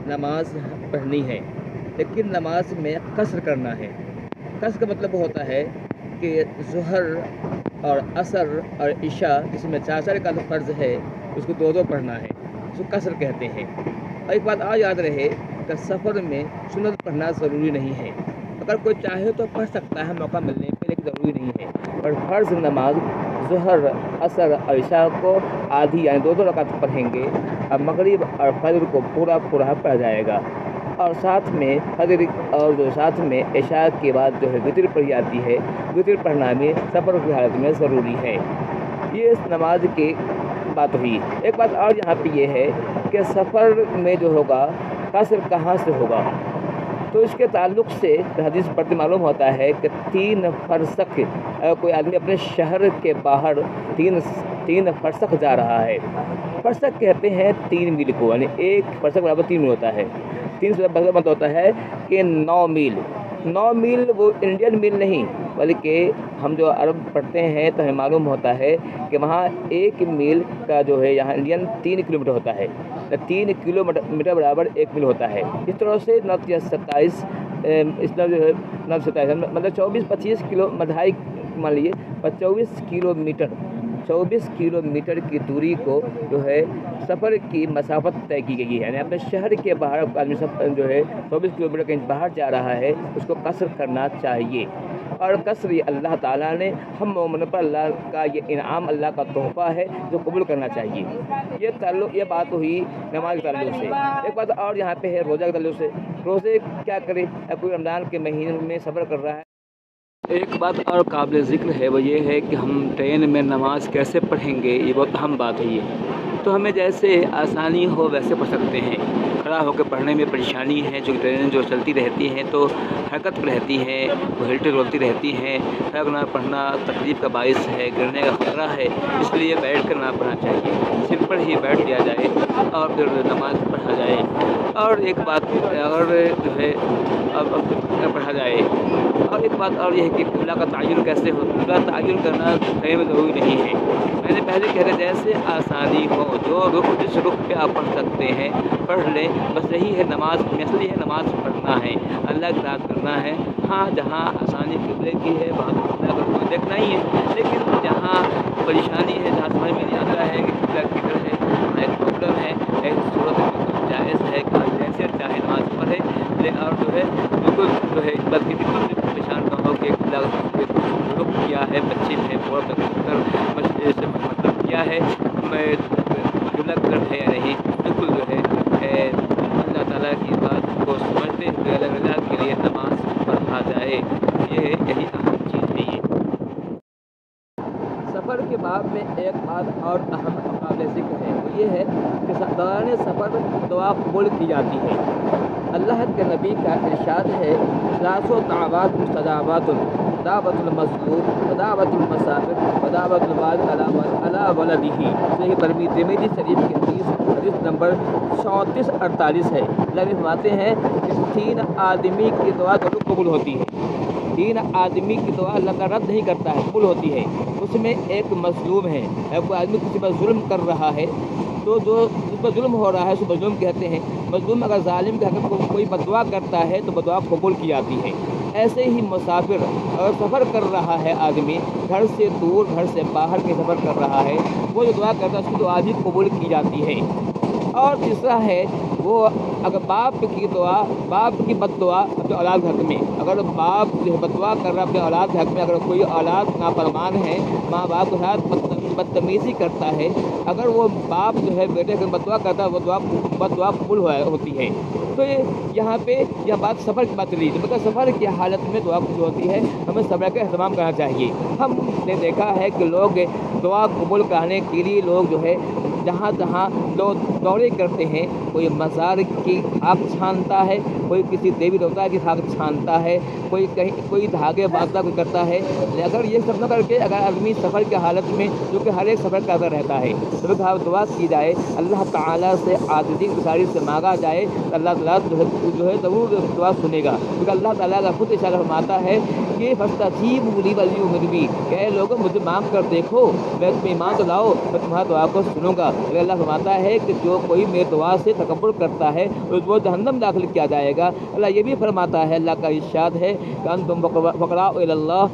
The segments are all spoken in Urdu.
نماز پڑھنی ہے، لیکن نماز میں قصر کرنا ہے۔ قصر کا مطلب ہوتا ہے کہ ظہر اور عصر اور عشاء جس میں 4 رکعت فرض ہے اس کو 2 پڑھنا ہے، اس کو قصر کہتے ہیں۔ اور ایک بات اور یاد رہے کہ سفر میں سنت پڑھنا ضروری نہیں ہے، اگر کوئی چاہے تو پڑھ سکتا ہے موقع ملنے پہ، لیکن ضروری نہیں ہے۔ اور فرض نماز ظہر عصر اور عشاء کو آدھی یعنی 2 رکعت پڑھیں گے، اور مغرب اور فجر کو پورا پڑھا جائے گا، اور ساتھ میں فجر اور ساتھ میں عشاء کے بعد جو ہے وتر پڑھی جاتی ہے۔ وتر پڑھنا بھی سفر کی حالت میں ضروری ہے۔ یہ اس نماز کی بات ہوئی۔ ایک بات اور یہاں پہ یہ ہے کہ سفر میں جو ہوگا قصر کہاں سے ہوگا، تو اس کے تعلق سے حدیث پڑھتے معلوم ہوتا ہے کہ 3 فرسخ، کوئی آدمی اپنے شہر کے باہر 3 فرسخ جا رہا ہے۔ فرسخ کہتے ہیں 3 میل کو، یعنی 1 فرسخ برابر 3 میل ہوتا ہے۔ 3 سے مطلب ہوتا ہے کہ 9 میل۔ 9 میل وہ انڈین میل نہیں، بلکہ ہم جو عرب پڑھتے ہیں تو ہمیں معلوم ہوتا ہے کہ وہاں 1 میل کا جو ہے یہاں انڈین 3 کلومیٹر ہوتا ہے، 3 کلومیٹر برابر 1 میل ہوتا ہے۔ اس طرح سے 927 اس جو ہے 927 مطلب 24-25 کلو مدھائی مان لیجیے 24 کلومیٹر کی دوری کو جو ہے سفر کی مسافت طے کی گئی ہے، یعنی اپنے شہر کے باہر آدمی جو ہے 24 کلومیٹر کے باہر جا رہا ہے، اس کو قصر کرنا چاہیے۔ اور قصر یہ اللہ تعالیٰ نے ہم مومنوں پر اللہ کا یہ انعام، اللہ کا تحفہ ہے جو قبول کرنا چاہیے۔ یہ بات ہوئی نماز کے تعلق سے۔ ایک بات اور یہاں پہ ہے روزہ کے تعلق سے۔ روزے کیا کرے؟ کوئی رمضان کے مہینے میں سفر کر رہا ہے۔ ایک بات اور قابل ذکر ہے، وہ یہ ہے کہ ہم ٹرین میں نماز کیسے پڑھیں گے، یہ بہت اہم بات ہے۔ تو ہمیں جیسے آسانی ہو ویسے پڑھ سکتے ہیں۔ کھڑا ہو کے پڑھنے میں پریشانی ہے، چونکہ ٹرینیں جو چلتی رہتی ہیں تو حرکت پہ رہتی ہیں، وہ ہلٹیں رولتی رہتی ہیں، کھڑا پڑھنا تکلیف کا باعث ہے، گرنے کا خطرہ ہے، اس لیے بیٹھ کر نہ پڑھنا چاہیے، سمپل ہی بیٹھ لیا جائے اور پھر نماز پڑھا جائے۔ اور ایک بات اور جو ہے اب پڑھا جائے۔ اور ایک بات اور یہ ہے کہ قبلہ کا تعین کیسے ہو؟ قبلہ تعین کرنا ٹرین میں ضروری نہیں ہے۔ میں نے پہلے کہہ رہا جیسے آسانی ہو، جو رخ جس رخ پہ آپ پڑھ سکتے ہیں پڑھ لیں، بس یہی ہے نماز میں اصلی ہے نماز پڑھنا ہے، اللہ کی اطاعت کرنا ہے۔ ہاں جہاں آسانی قبلے کی ہے وہاں قبلہ کا کوئی دیکھنا ہی ہے، لیکن جہاں پریشانی ہے، جہاں سمجھ میں نہیں آتا ہے کہ قبلہ کدھر ہے، وہاں ایک پرابلم ہے، ایسی صورت میں بالکل جائز ہے کہ آپ جیسے چاہے نماز پڑھے، اور جو ہے بالکل جو ہے بلکہ بالکل بھی پریشان نہ ہو کہ قبلہ رخ کیا ہے، بچے ہے پورا مطلب کیا ہے، میں قبلہ کی طرف ہے یا نہیں، بالکل جو ہے اللہ تعالیٰ کی بات کو سمجھتے ہوئے اللہ کے لیے نماز پڑھا جائے۔ یہی اہم چیز ہے۔ یہ سفر کے باب میں ایک بات اور اہم قابل ذکر ہے، وہ یہ ہے کہ دوران سفر دعا قبول کی جاتی ہے۔ اللہ کے نبی کا ارشاد ہے، ثلاث دعوات مستجابات، دعوت المظلوم ودعوت المسافر ودعوت الوالد علی ولدہ۔ صحیح ترمذی شریف کی حدیث نمبر 3448 ہے۔ اللہ فرماتے ہیں کہ 3 آدمی کی دعا ضرور قبول ہوتی ہے۔ 3 آدمی کی دعا اللہ تعالیٰ رد نہیں کرتا ہے، قبول ہوتی ہے۔ اس میں ایک مظلوم ہے، کوئی آدمی کسی پر ظلم کر رہا ہے تو جو اس پر ظلم ہو رہا ہے اس کو مظلوم کہتے ہیں۔ مظلوم اگر ظالم کے حق میں کوئی بددعا کرتا ہے تو بددعا قبول کی جاتی ہے۔ ایسے ہی مسافر اگر سفر کر رہا ہے، آدمی گھر سے دور گھر سے باہر کے سفر کر رہا ہے، وہ جو دعا کرتا ہے اس کی دعا بھی قبول کی جاتی ہے۔ اور تیسرا ہے وہ اگر باپ کی دعا، باپ کی بد دعا اپنے اولاد کے حق میں، اگر باپ جو ہے بد دعا کر رہا ہے اپنے اولاد کے حق میں، اگر کوئی اولاد نافرمان ہے، ماں باپ کے ساتھ بدتمیزی کرتا ہے، اگر وہ باپ جو ہے بیٹے کو بد دعا کرتا ہے، وہ بد دعا قبول ہوتی ہے۔ تو یہاں پہ یہ بات سفر کی بات چلی، مگر سفر کی حالت میں دعا قبول ہوتی ہے، ہمیں صبر کا اہتمام کرنا چاہیے۔ ہم نے دیکھا ہے کہ لوگ دعا قبول کرانے کے لیے لوگ جو ہے جہاں جہاں لوگ دورے کرتے ہیں، کوئی مزار کی خاک چھانتا ہے، کوئی کسی دیوی دیوتا کی خاک چھانتا ہے، کوئی دھاگے باندھتا کوئی کرتا ہے۔ اگر یہ سب نہ کر کے اگر آدمی سفر کی حالت میں، جو کہ ہر ایک سفر کا اثر رہتا ہے، سفر کی حالت دعا کی جائے، اللہ تعالیٰ سے عاجزی گزاری سے مانگا جائے، تو اللہ تعالیٰ جو ہے ضرور دعا سنے گا، کیونکہ اللہ تعالیٰ کا خود ارشاد فرماتا ہے کہ فاستجیبوا لی ولیؤمنوا بی، کہ اے لوگوں مجھے مانگ کر دیکھو، میں تم ایمان تو لاؤ، میں تمہاری دعا کو سنوں گا۔ اللہ فرماتا ہے کہ جو کوئی میری دعا سے تکبر کرتا ہے وہ جہنم داخل کیا جائے گا۔ اللہ یہ بھی فرماتا ہے، اللہ کا ارشاد ہے کہ انتم فقراء الی اللہ،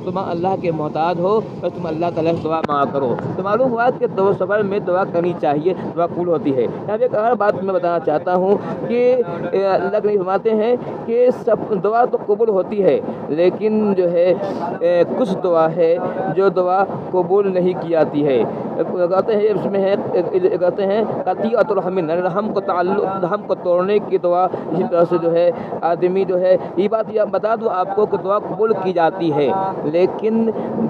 تم اللہ کے محتاج ہو، بس تم اللہ تعالیٰ سے دعا مانگا کرو۔ تو معلوم ہوا کہ سفر میں دعا کرنی چاہیے، دعا قبول ہوتی ہے۔ یہاں ایک اور بات میں بتانا چاہتا ہوں کہ اللہ کے نبی فرماتے ہیں کہ سب دعا تو قبول ہوتی ہے، لیکن جو ہے کچھ دعا ہے جو دعا قبول نہیں کی جاتی ہے۔ کہتے ہیں اس میں ہے، کہتے ہیں قطیعۃ الرحم، رحم کو توڑنے کی دعا۔ اسی طرح سے جو ہے آدمی جو ہے، یہ بات یہ بتا دوں آپ کو کہ دعا قبول کی جاتی ہے، لیکن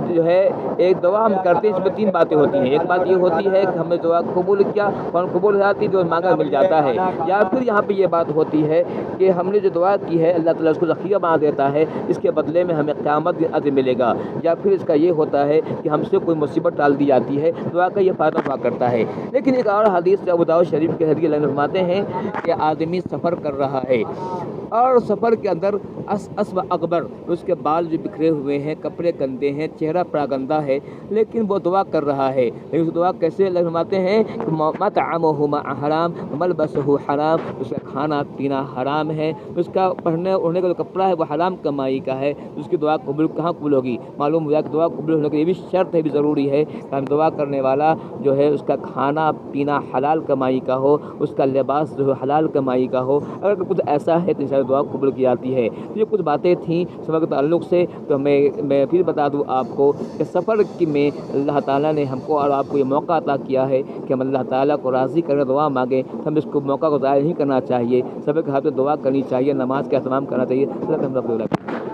جو ہے ایک دعا ہم کرتے ہیں اس میں 3 باتیں ہوتی ہیں۔ ایک بات یہ ہوتی ہے کہ ہم نے دعا قبول کیا، فوراً قبول ہو جاتی، جو مانگا مل جاتا ہے، یا پھر یہاں پہ یہ بات ہوتی ہے کہ ہم نے جو دعا کی ہے اللہ تعالیٰ اس کو ذخیرہ بنا دیتا ہے، اس کے بدلے میں ہمیں قیامت کے اجر ملے گا۔ یا پھر اس کا یہ ہوتا ہے کہ ہم سے کوئی مصیبت ٹال دی جاتی ہے، دعا کا یہ فائدہ ہوا کرتا ہے۔ لیکن ایک اور حدیث ابو داؤد شریف کے حدیث اللہ فرماتے ہیں کہ آدمی سفر کر رہا ہے اور سفر کے اندر اسب اکبر، اس کے بال جو بکھرے ہوئے ہیں، کپڑے گندے ہیں، چہرہ پورا گندہ ہے، لیکن وہ دعا کر رہا ہے۔ لیکن اس دعا کیسے اللہ فرماتے ہیں کہ مطعمہ حرام ملبسہ حرام، اس کا کھانا پینا حرام ہے، اس کا پہننے اوڑھنے کا جو کپڑا ہے وہ حرام کمائی کا ہے، اس کی دعا قبول کہاں قبول ہوگی؟ معلوم ہوا کہ دعا قبول ہونے کی یہ بھی شرط ہے، بھی ضروری ہے کہ ہم دعا کرنے والا جو ہے اس کا کھانا پینا حلال کمائی کا ہو، اس کا لباس جو ہے حلال کمائی کا ہو۔ اگر کچھ ایسا ہے تو انشاءاللہ دعا قبول کی جاتی ہے۔ یہ کچھ باتیں تھیں سفر کے تعلق سے، تو میں پھر بتا دوں آپ کو کہ سفر میں اللہ تعالیٰ نے ہم کو اور آپ کو یہ موقع عطا کیا ہے کہ ہم اللہ تعالیٰ کو راضی کرنے دعا مانگیں، ہم اس کو موقع کو ضائع نہیں کرنا چاہیے، سفر کے ہاتھ میں دعا کرنی چاہیے، نماز کا اہتمام کرنا چاہیے۔ اللہ